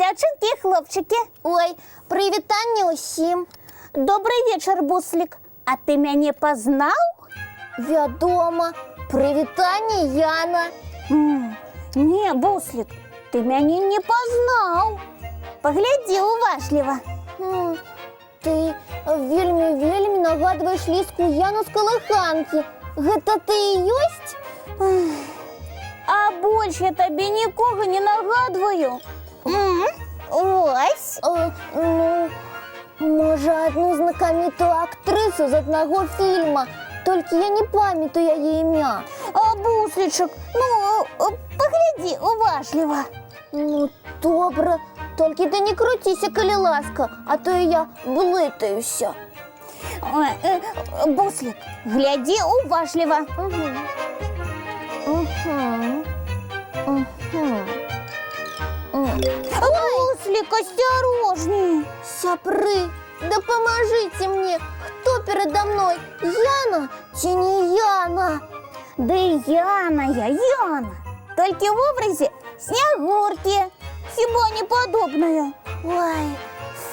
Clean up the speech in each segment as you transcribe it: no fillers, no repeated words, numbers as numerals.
дзяўчынкі і хлопчыкі. Ой, прывітанне ўсім. Добры вечар, Буслік. А ты мяне пазнаў? Вядома, прывітанне, Яна. Не, Буслік, ты мяне не пазнаў. Паглядзі уважліва. Ты вельмі нагадваеш ліску Яну з калыханкі. Гэта ты і ёсць? А больш я табе нікога не нагадваю. Ось. Ну, можа, одну знакамітую актрысу з аднаго фільма. Толькі я не памятаю яе імя. А, Буслічак, паглядзі уважліва. Ну, добра. Толькі ты не круціся, калі ласка, а то і я блытаюся. Буслік, глядзі уважліва. Буслік, асцярожней. Сябры, дапамажыце мне, хто перада мной, Яна ці не Яна? Ды Яна я, Яна. Толькі в образе Снягуркі. Хіба не падобная? Ой,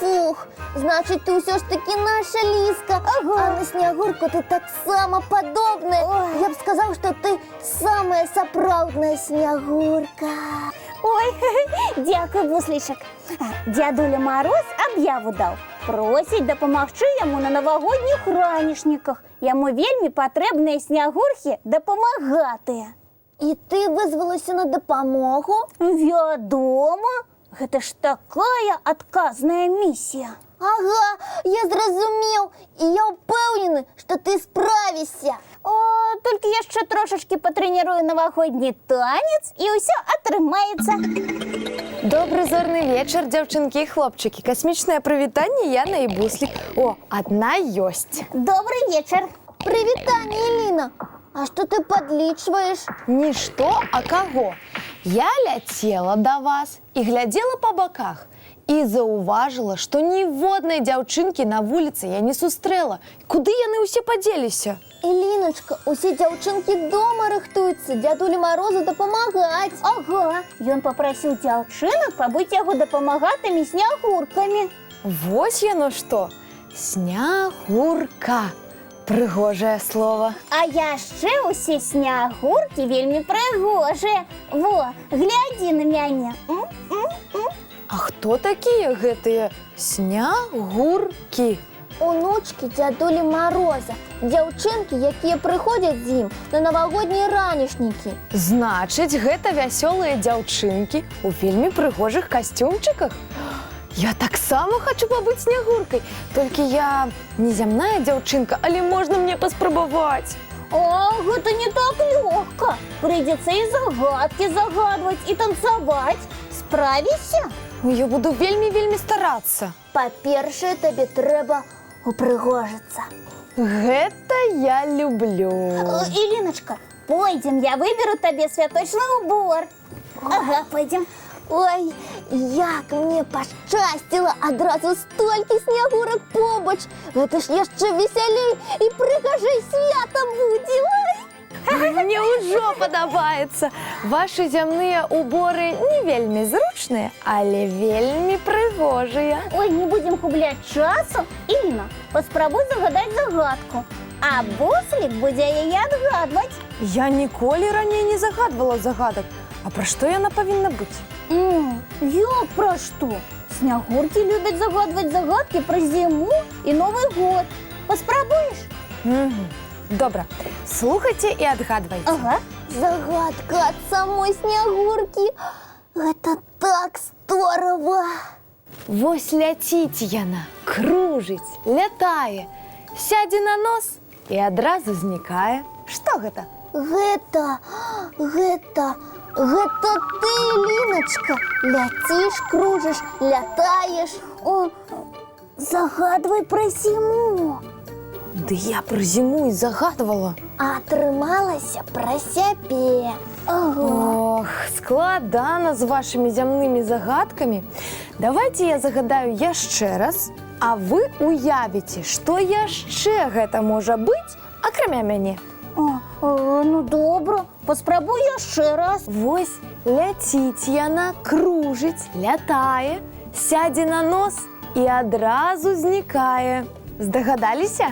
фух, значит, ты ўсё ж таки наша ліска. Ага. А на Снягурку ты таксама падобная. Ой. Я б сказаў, што ты самая сапраўдная Снягурка. Ой, дзякуй, Буслічак. Дзядуля Мароз аб'яву даў. Просіць дапамагчы яму на навагодніх ранішніках. Яму вельмі патрэбныя снягуркі дапамагатыя. І ты вызвалася на дапамогу? Вядома, гэта ж такая адказная місія. Ага, я зразумеў, і я ўпэўнены, што ты справішся. Толькі яшчэ трошачкі патрэнірую навагодні танец, і ўсё атрымаецца. Добрый зорны вечар, дзяўчынкі і хлопчыкі. Касмічнае прывітанне, Яна і Буслік. О, адна ёсць. Добры вечар. Прывітанне, Эліна. А што ты падлічваеш? Нішто, а каго? Я ляцела да вас і глядзела па баках. І заўважыла, што ніводнай дзяўчынкі на вуліцы я не сустрэла. Куды яны ўсе падзеліся? Эліначка, усе дзяўчынкі дома рыхтуюцца дзядулі Марозу дапамагаць. Ага, ён папрасіў дзяўчынак пабыць яго дапамагатымі снягуркамі. Вось яно што. Снягурка. Прыгожае слово. А яшчэ ўсе снягуркі вельмі прыгожыя. Во, глядзі на мяне. А хто такія гэтыя снягуркі? Унучкі дзядулі Мароза, дзяўчынкі, якія прыходзяць з ім на навагоднія ранішнікі. Значыць, гэта вясёлыя дзяўчынкі у вельмі прыгожых касцюмчыках? Я таксама хочу пабыць снягуркай, толькі я незямная дзяўчынка, але можна мне паспрабаваць. Гэта не так лёгка. Прыйдзецца і загадкі загадваць, і танцаваць. Справішся? Я буду вельмі старацца. Па-першае, табе трэба упрыгожыцца. Гэта я люблю. Эліначка, пойдзем, я выберу табе святочны убор. Ага, пойдзем. Ой, як мне пашчасціла, адразу столькі снягурак побач. Гэта ж яшчэ весялей і прыгажэй свята будзе. Мне ўжо падабаецца. Вашы зямныя уборы не вельмі зручныя, але вельмі прыгожыя. Ой, не будзем губляць часу. Эліна, паспрабуй загадаць загадку. А Буслік будзе яе адгадваць. Я ніколі раней не загадвала загадак. А пра што яна павінна быць? Як пра што? Снягуркі любяць загадваць загадкі пра зіму і Новы год. Паспрабуеш? Добра, слухайце і адгадвайце. Ага. Загадка ад самой Снягуркі. Гэта так здорава. Вось ляціць яна, кружыць, лятае, сядзе на нос і адразу знікае. Што гэта? Гэта ты, Ліначка. Ляціш, кружыш, лятаеш. Загадвай пра зіму. Ды я пра зіму і загадвала. А атрымалася пра сябе. Ох, складана з вашымі зямнымі загадкамі. Давайце я загадаю яшчэ раз, а вы уявіце, што яшчэ гэта можа быць, акрамя мяне. Ну добре, поспробуй яшчэ раз. Вось ляціць яна, кружыць, лятае, сядзе на нос і адразу знікае. Здагадаліся?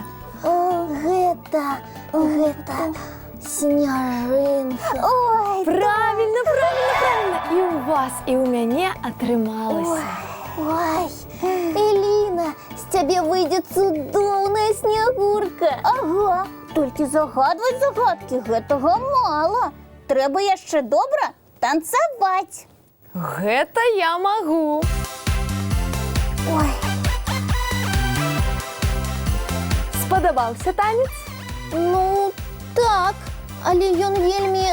Гэта снежинка. Ой, Правильно. І у вас, і у мяне атрымалася. Ой, Эліна, з цябе выйдзе цудоўная снягурка. ага, толькі загадваць загадкі гэтага мала. Трэба яшчэ добра танцаваць. Гэта я магу. Ой, Спадабаўся танец? Ну, так, але ён вельмі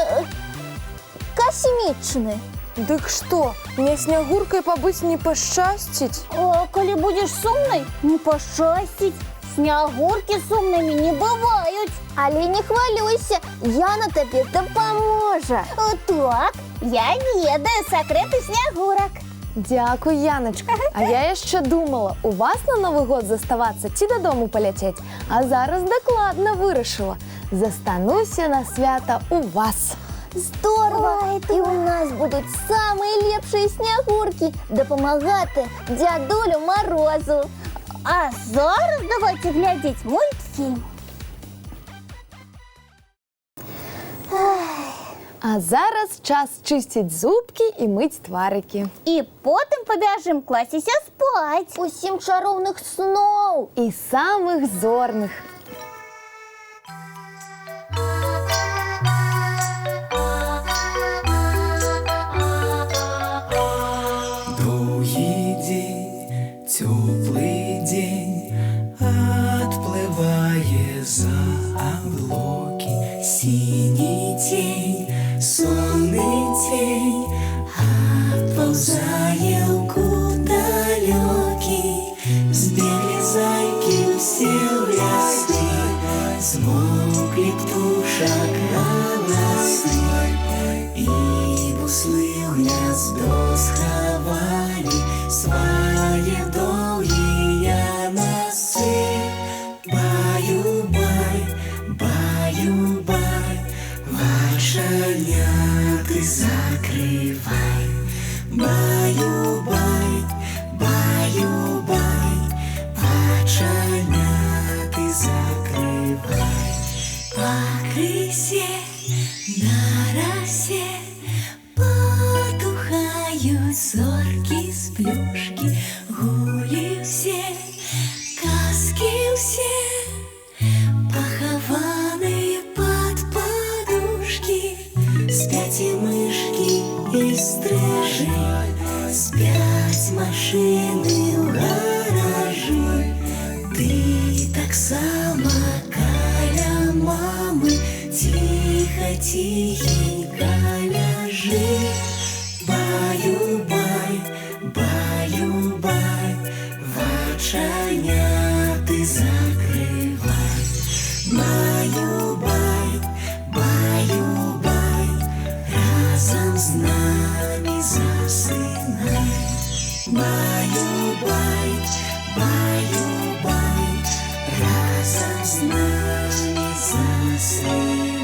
касмічны. Дык што, мне снягуркай пабыць не пашчасціць? калі будзеш сумнай, не пашчасціць. Снягуркі сумнымі не бываюць. Але не хвалюйся, Яна табе дапаможа. Так, я ведаю сакрэты снягурак. Дзякуй, Яначка. А я яшчэ думала, у вас на Новы год заставацца ці дадому паляцець, а зараз дакладна вырашыла. Застануся на свята у вас. Здорово! І у нас будуть самые лепшие снягурки дапамагати дядулю Морозу. А зараз давайте глядзець мультфільм. А зараз час чысціць зубкі і мыць тварыкі. І потым пабяжым класціся спаць. Усім чароўных сноў! І самых зорных. Доўгі дзень, цёплы дзень, адплывае за аблокі. Сіні цень, сонны цень, адпаўзае ў кут далёкі. Збеглі зайкі ўсе ў лясы, змоўклі птушак галасы. І буслы ў гняздо схавалі свае доўгія носы. Баю-бай, баю-бай, вачаняты закрывай. Баю-бай, баю-бай, вачаняты закрывай. Пакрысе на расе потухаюць зоркі з плюшкі. Гулі ўсе, казкі ўсе, пахаваныя пад падушкі. Спяць і мышкі, і стрыжы, спяць машыны ў гаражы. Ты таксама каля мамы ціха-ціхенька ляжы. Баю-бай, баю-бай, вачаняты закрывай. Баю-бай, баю-бай, разам з намі засынай. Баю-бай, баю-бай, разам з намі засынай.